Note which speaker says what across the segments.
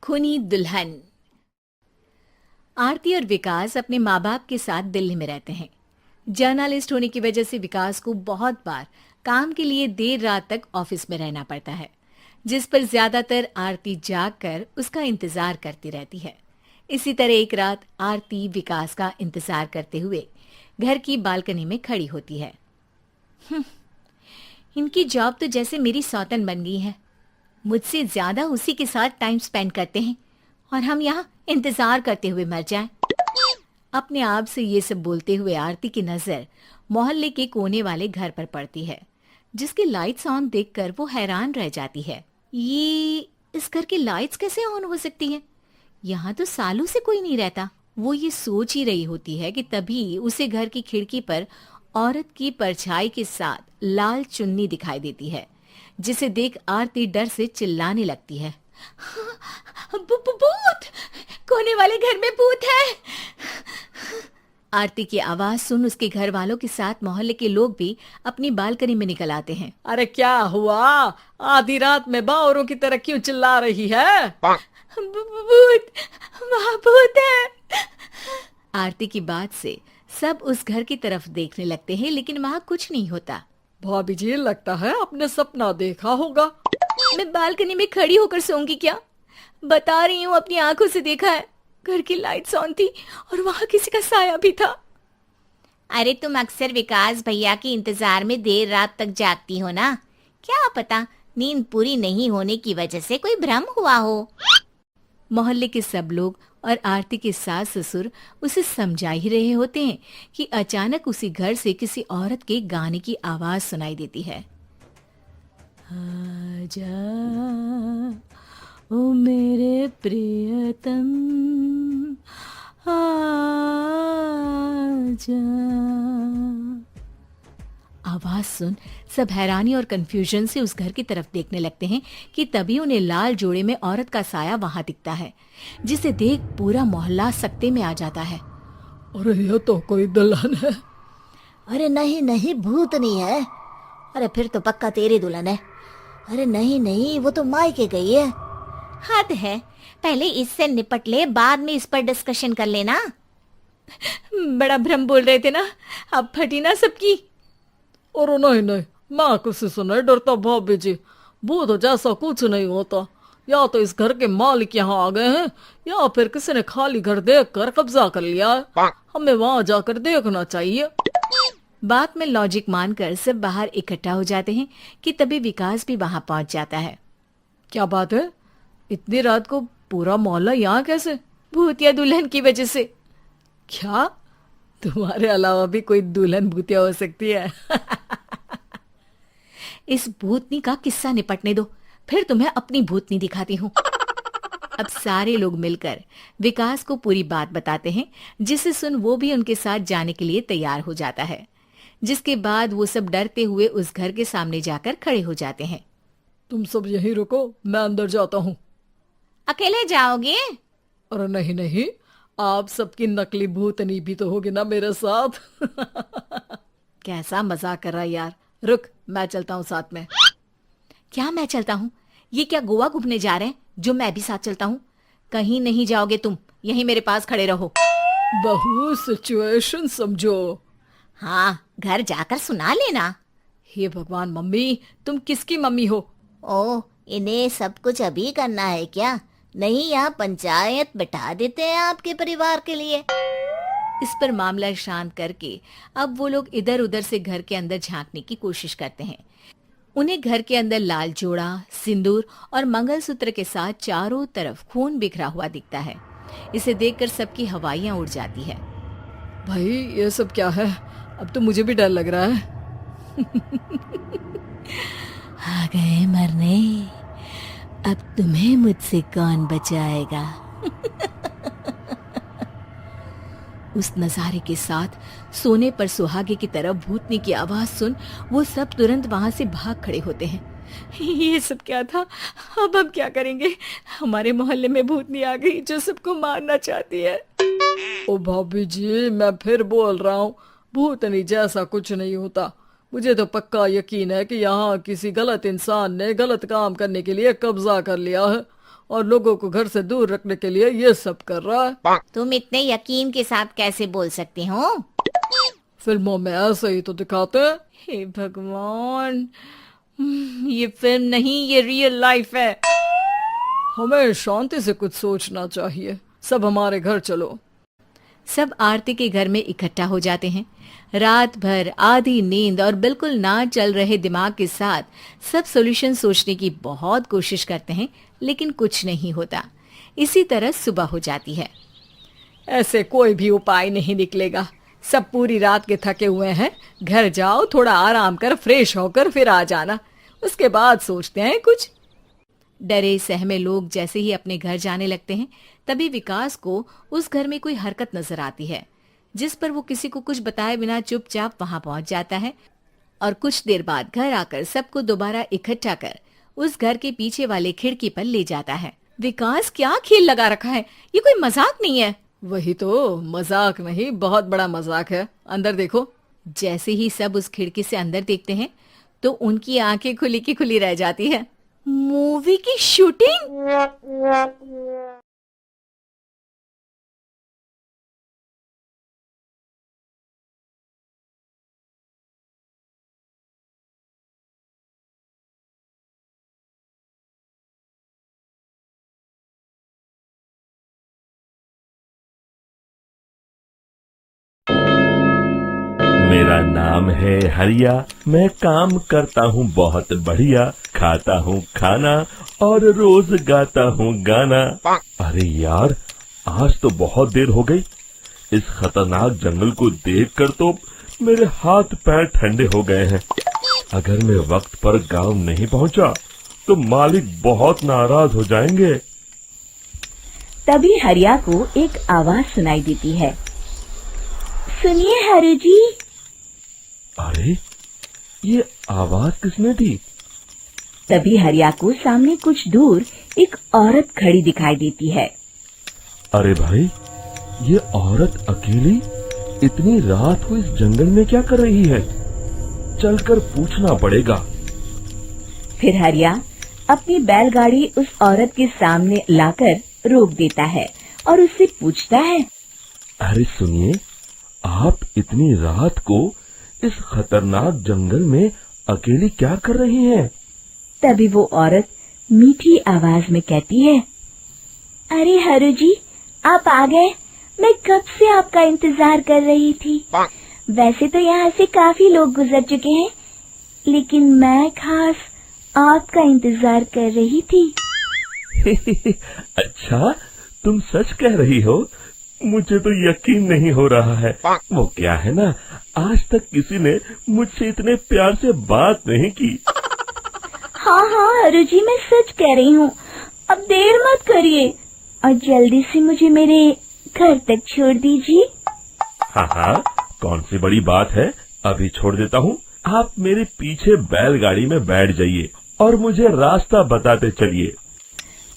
Speaker 1: खूनी दुल्हन। आरती और विकास अपने माँ बाप के साथ दिल्ली में रहते हैं। जर्नलिस्ट होने की वजह से विकास को बहुत बार काम के लिए देर रात तक ऑफिस में रहना पड़ता है, जिस पर ज्यादातर आरती जाग कर उसका इंतजार करती रहती है। इसी तरह एक रात आरती विकास का इंतजार करते हुए घर की बालकनी में खड़ी होती है। इनकी जॉब तो जैसे मेरी सौतन बन गई है। मुझसे ज्यादा उसी के साथ टाइम स्पेंड करते हैं और हम यहाँ इंतजार करते हुए मर जाएं। अपने आप से ये सब बोलते हुए आरती की नजर मोहल्ले के कोने वाले घर पर पड़ती है, जिसकी लाइट्स ऑन देखकर वो हैरान रह जाती है। ये इस घर की लाइट्स कैसे ऑन हो सकती हैं? यहाँ तो सालों से कोई नहीं रहता। वो ये सोच ही रही होती है कि तभी उसे घर की खिड़की पर औरत की परछाई के साथ लाल चुन्नी दिखाई देती है, जिसे देख आरती डर से चिल्लाने लगती है। भूत! कोने वाले घर में भूत है! आरती की आवाज सुन उसके घर वालों के साथ मोहल्ले के लोग भी अपनी बालकनी में निकल आते हैं।
Speaker 2: अरे क्या हुआ? आधी रात में बावरों की तरह क्यों चिल्ला रही है?
Speaker 1: भूत! वहाँ भूत है! आरती की बात से सब उस घर की तरफ देखने लगते हैं, लेकिन वहाँ कुछ नहीं होता।
Speaker 2: भाभी जी, लगता है आपने सपना देखा होगा।
Speaker 1: मैं बालकनी में खड़ी होकर सोऊंगी क्या? बता रही हूँ, अपनी आंखों से देखा है। घर की लाइट्स ऑन थी और वहाँ किसी का साया भी था। अरे तुम अक्सर विकास भैया के इंतजार में देर रात तक जागती हो ना, क्या पता नींद पूरी नहीं होने की वजह से कोई भ्रम हुआ हो। मोहल्ले के सब लोग और आरती के सास ससुर उसे समझा ही रहे होते हैं कि अचानक उसी घर से किसी औरत के गाने की आवाज सुनाई देती है। आजा ओ मेरे प्रियतम आजा। आवाज सुन सब हैरानी और कंफ्यूजन से उस घर की तरफ देखने लगते हैं कि तभी उन्हें लाल जोड़े में औरत का साया वहां दिखता है, जिसे देख पूरा मोहल्ला सकते में आ जाता है।
Speaker 2: अरे ये तो कोई दुल्हन है।
Speaker 3: अरे नहीं नहीं, भूत नहीं है। अरे फिर तो पक्का तेरी दुल्हन है। अरे नहीं नहीं, वो तो मायके गई है।
Speaker 1: हद है, पहले इससे निपट ले, बाद में इस पर डिस्कशन कर लेना। बड़ा भ्रम बोल रहे थे ना, अब फटी ना सबकी।
Speaker 2: और नहीं नहीं, मैं किसी से नहीं डरता भाभी जी। भूत जैसा कुछ नहीं होता। या तो इस घर के मालिक यहाँ आ गए हैं, या फिर किसी ने खाली घर देख कर कब्जा कर लिया है। हमें वहां जाकर देखना चाहिए।
Speaker 1: बात में लॉजिक मानकर सब बाहर इकट्ठा हो जाते हैं कि तभी विकास भी वहां पहुंच जाता है।
Speaker 2: क्या बात है? इतनी रात को पूरा मोहल्ला यहाँ कैसे?
Speaker 1: भूतिया दुल्हन की वजह से।
Speaker 2: क्या तुम्हारे अलावा भी कोई दुल्हन भूतिया हो सकती है?
Speaker 1: इस भूतनी का किस्सा निपटने दो, फिर तुम्हें अपनी भूतनी दिखाती हूँ। अब सारे लोग मिलकर विकास को पूरी बात बताते हैं, जिसे सुन वो भी उनके साथ जाने के लिए तैयार हो जाता है। जिसके बाद वो सब डरते हुए उस घर के सामने जाकर खड़े हो जाते हैं।
Speaker 2: तुम सब यहीं रुको, मैं अंदर जाता हूँ।
Speaker 1: अकेले जाओगे?
Speaker 2: अरे नहीं नहीं, आप सबकी नकली भूतनी भी तो होगी ना मेरे साथ।
Speaker 1: कैसा मजाक कर रहा है यार। रुक, मैं चलता हूँ साथ में। क्या मैं चलता हूँ? ये क्या गोवा घूमने जा रहे हैं जो मैं भी साथ चलता हूँ? कहीं नहीं जाओगे तुम, यहीं मेरे पास खड़े रहो।
Speaker 2: बहू, सिचुएशन समझो।
Speaker 3: हाँ, घर जाकर सुना लेना।
Speaker 2: हे भगवान, मम्मी तुम किसकी मम्मी हो?
Speaker 3: ओ, इन्हें सब कुछ अभी करना है क्या? नहीं, यहाँ पंचायत बिठा देते हैं आपके परिवार के लिए।
Speaker 1: इस पर मामला शांत करके अब वो लोग इधर उधर से घर के अंदर झांकने की कोशिश करते हैं। उन्हें घर के अंदर लाल जोड़ा, सिंदूर और मंगलसूत्र के साथ चारों तरफ खून बिखरा हुआ दिखता है। इसे देखकर सबकी हवाइयां उड़ जाती है।
Speaker 2: भाई ये सब क्या है? अब तो मुझे भी डर लग रहा है।
Speaker 1: आ गए मरने, अब तुम्हें मुझसे कौन बचाएगा? उस नजारे के साथ सोने पर सुहागे की तरफ भूतनी की आवाज सुन वो सब तुरंत वहां से भाग खड़े होते हैं। ये सब क्या था? अब हम क्या करेंगे? हमारे मोहल्ले में भूतनी आ गई जो सबको मारना चाहती है।
Speaker 2: ओ भाभी जी, मैं फिर बोल रहा हूँ, भूतनी जैसा कुछ नहीं होता। मुझे तो पक्का यकीन है कि यहाँ किसी गलत इंसान ने गलत काम करने के लिए कब्जा कर लिया है और लोगों को घर से दूर रखने के लिए ये सब कर रहा है।
Speaker 1: तुम इतने यकीन के साथ कैसे बोल सकते हो?
Speaker 2: फिल्मों में ऐसे ही तो दिखाते हैं।
Speaker 1: हे भगवान, ये फिल्म नहीं, ये रियल लाइफ है।
Speaker 2: हमें शांति से कुछ सोचना चाहिए। सब हमारे घर चलो।
Speaker 1: सब आरती के घर में इकट्ठा हो जाते हैं। रात भर आधी नींद और बिल्कुल ना चल रहे दिमाग के साथ सब सॉल्यूशन सोचने की बहुत कोशिश करते हैं, लेकिन कुछ नहीं होता। इसी तरह सुबह हो जाती है।
Speaker 2: ऐसे कोई भी उपाय नहीं निकलेगा। सब पूरी रात के थके हुए हैं। घर जाओ, थोड़ा आराम कर, फ्रेश होकर फिर आ जाना। उसके बाद सोचते हैं कुछ।
Speaker 1: डरे सहमे लोग जैसे ही अपने घर जाने लगते हैं, तभी विकास को उस घर में कोई हरकत नजर आती है, जिस पर वो किसी को कुछ बताए बिना चुपचाप वहां पहुंच जाता है और कुछ देर बाद घर आकर सबको दोबारा इकट्ठा कर उस घर के पीछे वाले खिड़की पर ले जाता है। विकास, क्या खेल लगा रखा है? ये कोई मजाक नहीं है।
Speaker 2: वही तो, मजाक नहीं, बहुत बड़ा मजाक है। अंदर देखो।
Speaker 1: जैसे ही सब उस खिड़की से अंदर देखते हैं तो उनकी आंखें खुली की खुली रह जाती है। मूवी की शूटिंग!
Speaker 4: मेरा नाम है हरिया, मैं काम करता हूँ बहुत बढ़िया, खाता हूँ खाना और रोज गाता हूँ गाना। अरे यार, आज तो बहुत देर हो गई। इस खतरनाक जंगल को देखकर तो मेरे हाथ पैर ठंडे हो गए हैं। अगर मैं वक्त पर गांव नहीं पहुँचा तो मालिक बहुत नाराज हो जाएंगे।
Speaker 5: तभी हरिया को एक आवाज सुनाई देती है। सुनिए हरु जी।
Speaker 4: अरे, ये आवाज किसने दी?
Speaker 5: तभी हरिया को सामने कुछ दूर एक औरत खड़ी दिखाई देती है।
Speaker 4: अरे भाई, ये औरत अकेली इतनी रात को इस जंगल में क्या कर रही है? चलकर पूछना पड़ेगा।
Speaker 5: फिर हरिया अपनी बैलगाड़ी उस औरत के सामने लाकर रोक देता है और उससे पूछता है।
Speaker 4: अरे सुनिए, आप इतनी रात को इस खतरनाक जंगल में अकेली क्या कर रही हैं?
Speaker 5: तभी वो औरत मीठी आवाज में कहती है, अरे हरु जी, आप आ गए। मैं कब से आपका इंतजार कर रही थी। वैसे तो यहाँ से काफी लोग गुजर चुके हैं, लेकिन मैं खास आपका इंतजार कर रही थी।
Speaker 4: अच्छा, तुम सच कह रही हो? मुझे तो यकीन नहीं हो रहा है। वो क्या है ना, आज तक किसी ने मुझसे इतने प्यार से बात नहीं की।
Speaker 5: हाँ हाँ हरु जी, मैं सच कह रही हूँ। अब देर मत करिए और जल्दी से मुझे मेरे घर तक छोड़ दीजिए।
Speaker 4: हाँ हाँ, कौन सी बड़ी बात है, अभी छोड़ देता हूँ। आप मेरे पीछे बैलगाड़ी में बैठ जाइए और मुझे रास्ता बताते चलिए।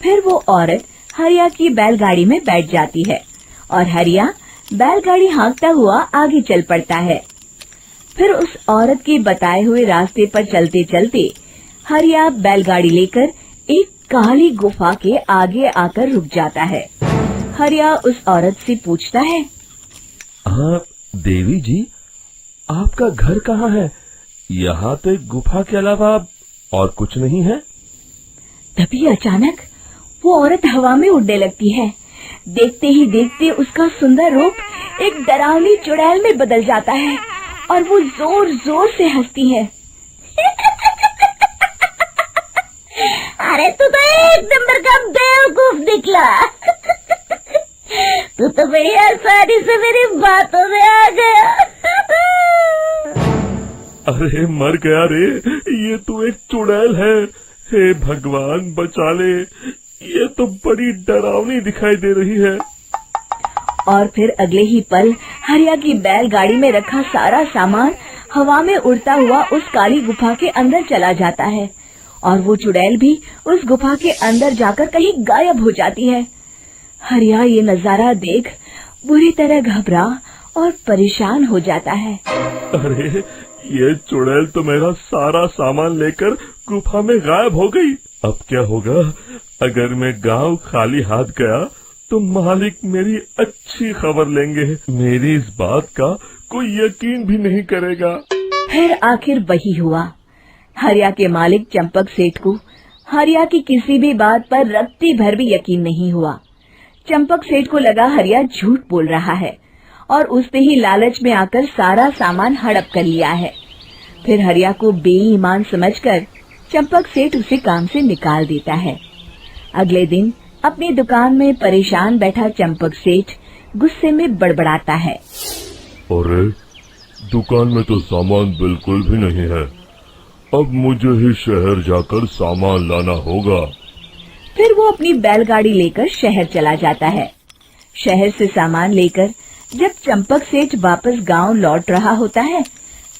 Speaker 5: फिर वो औरत हरिया की बैलगाड़ी में बैठ जाती है और हरिया बैलगाड़ी हाँकता हुआ आगे चल पड़ता है। फिर उस औरत के बताए हुए रास्ते पर चलते चलते हरिया बैलगाड़ी लेकर एक काली गुफा के आगे आकर रुक जाता है। हरिया उस औरत से पूछता है,
Speaker 4: हाँ देवी जी, आपका घर कहाँ है? यहाँ तो एक गुफा के अलावा और कुछ नहीं है।
Speaker 5: तभी अचानक वो औरत हवा में उड़ने लगती है। देखते ही देखते उसका सुंदर रूप एक डरावनी चुड़ैल में बदल जाता है और वो जोर जोर से हंसती है। अरे तू तो एक नंबर का बेवकूफ निकला। तू तो बड़ी आसानी से मेरी बातों में आ गया।
Speaker 4: अरे मर गया रे, ये तो एक चुड़ैल है। हे भगवान बचा ले, ये तो बड़ी डरावनी दिखाई दे रही है।
Speaker 5: और फिर अगले ही पल हरिया की बैलगाड़ी में रखा सारा सामान हवा में उड़ता हुआ उस काली गुफा के अंदर चला जाता है और वो चुड़ैल भी उस गुफा के अंदर जाकर कहीं गायब हो जाती है। हरिया ये नजारा देख बुरी तरह घबरा और परेशान हो जाता है।
Speaker 4: अरे ये चुड़ैल तो मेरा सारा सामान लेकर गुफा में गायब हो गई। अब क्या होगा? अगर मैं गांव खाली हाथ गया तो मालिक मेरी अच्छी खबर लेंगे। मेरी इस बात का कोई यकीन भी नहीं करेगा।
Speaker 5: फिर आखिर वही हुआ। हरिया के मालिक चंपक सेठ को हरिया की किसी भी बात पर रत्ती भर भी यकीन नहीं हुआ। चंपक सेठ को लगा हरिया झूठ बोल रहा है और उसने ही लालच में आकर सारा सामान हड़प कर लिया है। फिर हरिया को बेईमान समझकर चंपक सेठ उसे काम से निकाल देता है। अगले दिन अपनी दुकान में परेशान बैठा चंपक सेठ गुस्से में बड़बड़ाता है।
Speaker 4: अरे दुकान में तो सामान बिल्कुल भी नहीं है। अब मुझे ही शहर जाकर सामान लाना होगा।
Speaker 5: फिर वो अपनी बैलगाड़ी लेकर शहर चला जाता है। शहर से सामान लेकर जब चंपक सेठ वापस गांव लौट रहा होता है,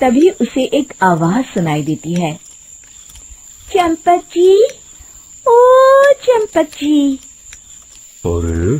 Speaker 5: तभी उसे एक आवाज सुनाई देती है। चंपक जी, ओ चंपक जी।
Speaker 4: अरे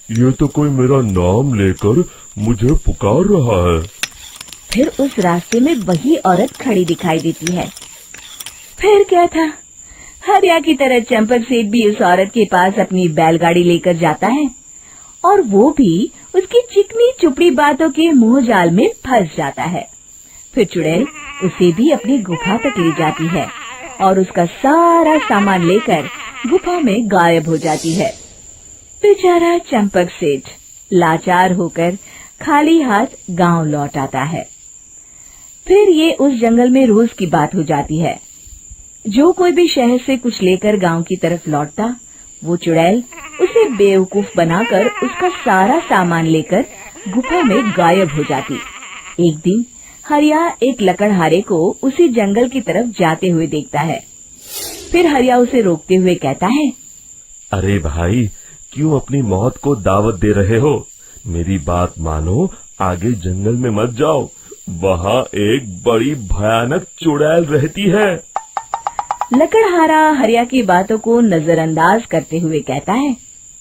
Speaker 4: ये तो कोई मेरा नाम लेकर मुझे पुकार रहा है।
Speaker 5: फिर उस रास्ते में वही औरत खड़ी दिखाई देती है। फिर क्या था, हरिया की तरह चंपक सेठ भी उस औरत के पास अपनी बैलगाड़ी लेकर जाता है और वो भी उसकी चिकनी चुपड़ी बातों के मुंह जाल में फंस जाता है। फिर चुड़ैल उसे भी अपनी गुफा तक ले जाती है और उसका सारा सामान लेकर गुफा में गायब हो जाती है। बेचारा चंपक सेठ लाचार होकर खाली हाथ गांव लौट आता है। फिर ये उस जंगल में रोज की बात हो जाती है। जो कोई भी शहर से कुछ लेकर गांव की तरफ लौटता, वो चुड़ैल उसे बेवकूफ बनाकर उसका सारा सामान लेकर गुफा में गायब हो जाती। एक दिन हरिया एक लकड़हारे को उसी जंगल की तरफ जाते हुए देखता है। फिर हरिया उसे रोकते हुए कहता है,
Speaker 4: अरे भाई, क्यों अपनी मौत को दावत दे रहे हो? मेरी बात मानो, आगे जंगल में मत जाओ। वहाँ एक बड़ी भयानक चुड़ैल रहती है।
Speaker 5: लकड़हारा हरिया की बातों को नजरअंदाज करते हुए कहता है,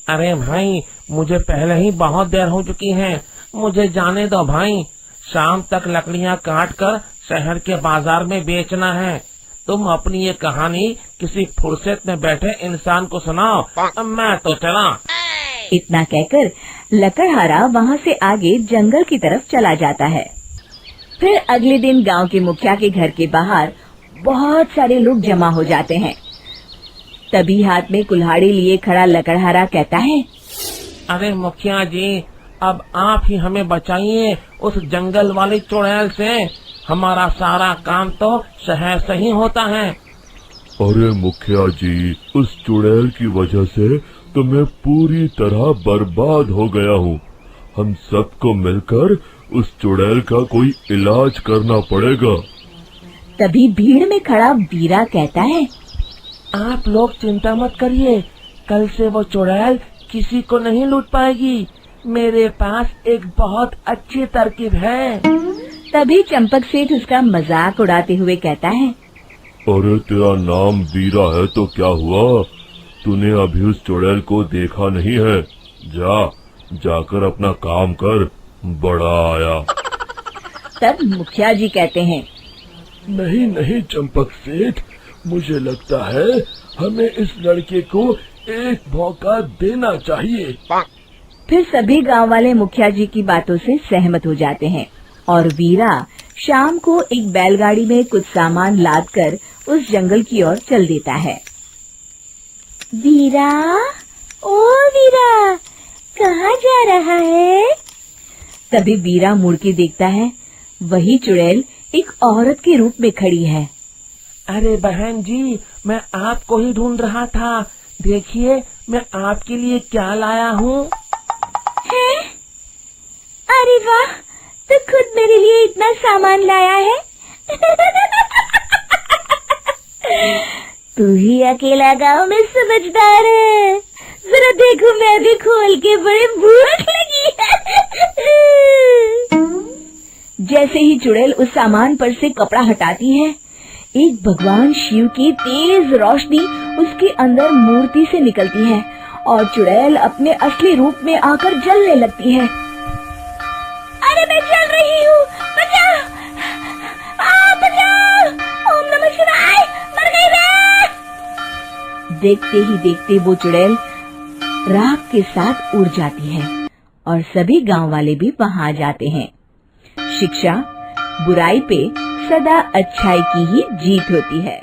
Speaker 6: अरे भाई, मुझे पहले ही बहुत देर हो चुकी है। मुझे जाने दो भाई। शाम तक लकड़ियाँ काट कर शहर के बाजार में बेचना है। तुम अपनी ये कहानी किसी फुर्सत में बैठे इंसान को सुनाओ। मैं तो चला।
Speaker 5: इतना कहकर लकड़हारा वहाँ से आगे जंगल की तरफ चला जाता है। फिर अगले दिन गांव के मुखिया के घर के बाहर बहुत सारे लोग जमा हो जाते हैं। तभी हाथ में कुल्हाड़ी लिए खड़ा लकड़हारा कहता है,
Speaker 6: अरे मुखिया जी, अब आप ही हमें बचाइए उस जंगल वाली चुड़ैल से। हमारा सारा काम तो शहर से ही होता है।
Speaker 4: अरे मुखिया जी, उस चुड़ैल की वजह से तो मैं पूरी तरह बर्बाद हो गया हूँ। हम सबको मिलकर उस चुड़ैल का कोई इलाज करना पड़ेगा।
Speaker 5: तभी भीड़ में खड़ा वीरा कहता है,
Speaker 6: आप लोग चिंता मत करिए। कल से वो चुड़ैल किसी को नहीं लूट पाएगी। मेरे पास एक बहुत अच्छी तरकीब है।
Speaker 5: तभी चंपक सेठ उसका मजाक उड़ाते हुए कहता है,
Speaker 4: अरे तेरा नाम वीरा है तो क्या हुआ? तूने अभी उस चुड़ैल को देखा नहीं है। जाकर अपना काम कर, बड़ा आया।
Speaker 5: तब मुखिया जी कहते हैं,
Speaker 4: नहीं चंपक सेठ, मुझे लगता है हमें इस लड़के को एक मौका देना चाहिए।
Speaker 5: फिर सभी गांव वाले मुखिया जी की बातों से सहमत हो जाते हैं और वीरा शाम को एक बैलगाड़ी में कुछ सामान लादकर उस जंगल की ओर चल देता है। वीरा, ओ वीरा, कहाँ जा रहा है? तभी वीरा मुड़ के देखता है, वही चुड़ैल एक औरत के रूप में खड़ी है।
Speaker 6: अरे बहन जी, मैं आपको ही ढूंढ रहा था। देखिए, मैं आपके लिए क्या लाया हूँ।
Speaker 5: हैं? अरे वाह, तो खुद मेरे लिए इतना सामान लाया है। तू ही अकेला गांव में समझदार है। जरा देखो, मैं भी खोल के, बड़े भूख लगी है। जैसे ही चुड़ैल उस सामान पर से कपड़ा हटाती है, एक भगवान शिव की तेज रोशनी उसके अंदर मूर्ति से निकलती है और चुड़ैल अपने असली रूप में आकर जलने लगती है। अरे मैं जल रही हूँ, बचाओ! बचाओ! ओम नमः शिवाय, मर गई मैं! देखते ही देखते वो चुड़ैल राख के साथ उड़ जाती है और सभी गांव वाले भी वहां आ जाते हैं। शिक्षा बुराई पे सदा अच्छाई की ही जीत होती है।